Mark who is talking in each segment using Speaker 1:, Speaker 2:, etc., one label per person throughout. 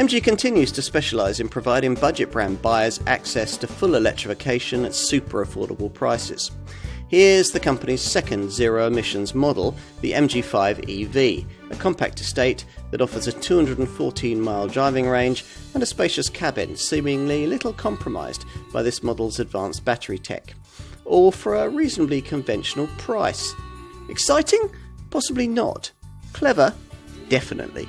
Speaker 1: MG continues to specialise in providing budget brand buyers access to full electrification at super affordable prices. Here's the company's second zero-emissions model, the MG5 EV, a compact estate that offers a 214-mile driving range and a spacious cabin seemingly little compromised by this model's advanced battery tech, all for a reasonably conventional price. Exciting? Possibly not. Clever? Definitely.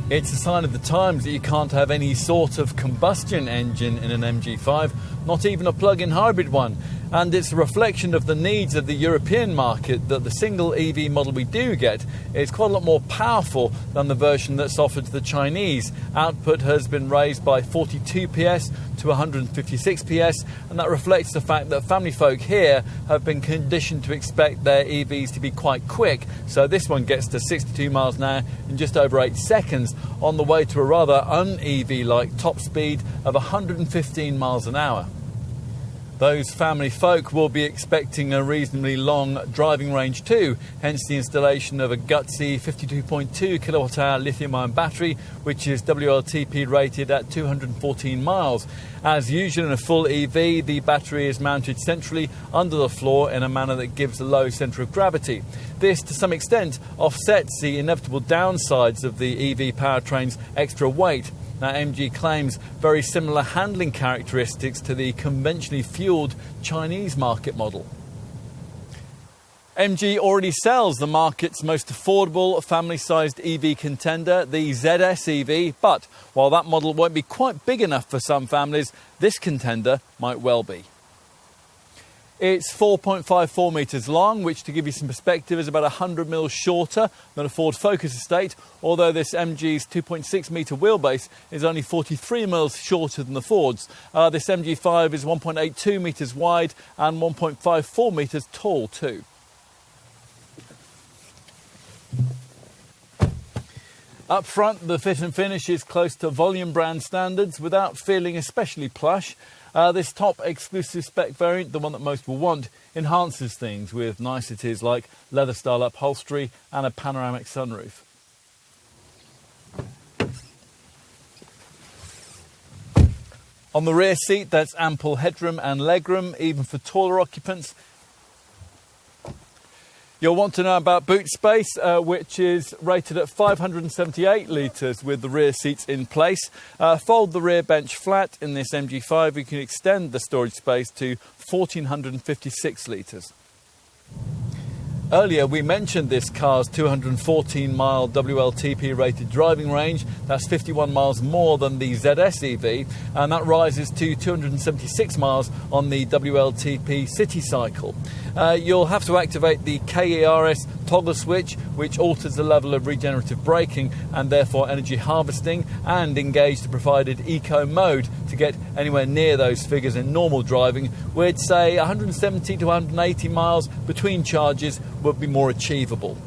Speaker 2: It's a sign of the times that you can't have any sort of combustion engine in an MG5, not even a plug-in hybrid one. And it's a reflection of the needs of the European market that the single EV model we do get is quite a lot more powerful than the version that's offered to the Chinese. Output has been raised by 42 PS to 156 PS, and that reflects the fact that family folk here have been conditioned to expect their EVs to be quite quick. So this one gets to 62 miles an hour in just over 8 seconds, on the way to a rather un-EV-like top speed of 115 miles an hour. Those family folk will be expecting a reasonably long driving range too, hence the installation of a gutsy 52.2 kilowatt-hour lithium-ion battery, which is WLTP rated at 214 miles. As usual in a full EV, the battery is mounted centrally under the floor in a manner that gives a low centre of gravity. This, to some extent, offsets the inevitable downsides of the EV powertrain's extra weight. Now, MG claims very similar handling characteristics to the conventionally fuelled Chinese market model. MG already sells the market's most affordable family-sized EV contender, the ZS EV, but while that model won't be quite big enough for some families, this contender might well be. It's 4.54 metres long, which, to give you some perspective, is about 100 mils shorter than a Ford Focus estate, although this MG's 2.6 metre wheelbase is only 43 mils shorter than the Ford's. This MG5 is 1.82 metres wide and 1.54 metres tall too. Up front, the fit and finish is close to volume brand standards without feeling especially plush. This top exclusive spec variant, the one that most will want, enhances things with niceties like leather style upholstery and a panoramic sunroof. On the rear seat, there's ample headroom and legroom, even for taller occupants. You'll want to know about boot space, which is rated at 578 litres with the rear seats in place. Fold the rear bench flat in this MG5, you can extend the storage space to 1,456 litres. Earlier we mentioned this car's 214-mile WLTP rated driving range. That's 51 miles more than the ZS EV, and that rises to 276 miles on the WLTP City Cycle. You'll have to activate the KERS toggle switch, which alters the level of regenerative braking and therefore energy harvesting, and engage the provided eco mode to get anywhere near those figures in normal driving. We'd say 170 to 180 miles between charges would be more achievable.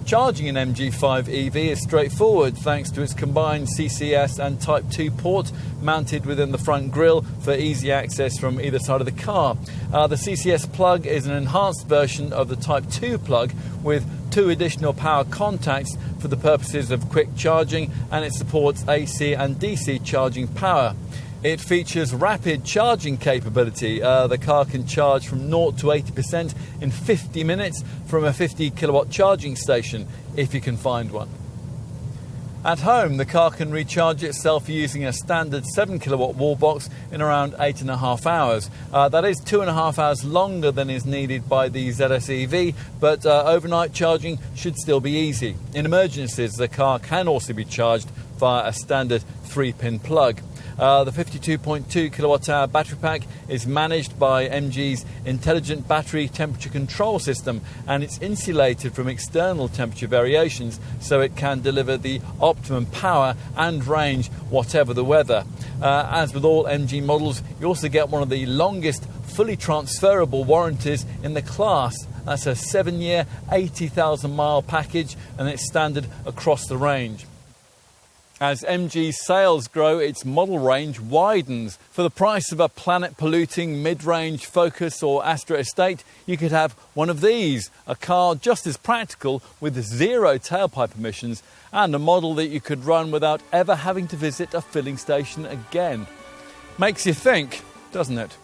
Speaker 2: Charging an MG5 EV is straightforward thanks to its combined CCS and Type 2 port mounted within the front grille for easy access from either side of the car. The CCS plug is an enhanced version of the Type 2 plug with 2 additional power contacts for the purposes of quick charging, and it supports AC and DC charging power. It features rapid charging capability. The car can charge from 0 to 80% in 50 minutes from a 50 kilowatt charging station, if you can find one. At home, the car can recharge itself using a standard 7 kilowatt wall box in around 8.5 hours. That is 2.5 hours longer than is needed by the ZS EV, but overnight charging should still be easy. In emergencies, the car can also be charged via a standard 3-pin plug. The 52.2 kilowatt-hour battery pack is managed by MG's intelligent battery temperature control system, and it's insulated from external temperature variations so it can deliver the optimum power and range whatever the weather. As with all MG models, you also get one of the longest fully transferable warranties in the class. That's a 7-year, 80,000 mile package, and it's standard across the range. As MG sales grow, its model range widens. For the price of a planet-polluting mid-range Focus or Astra Estate, you could have one of these, a car just as practical with zero tailpipe emissions and a model that you could run without ever having to visit a filling station again. Makes you think, doesn't it?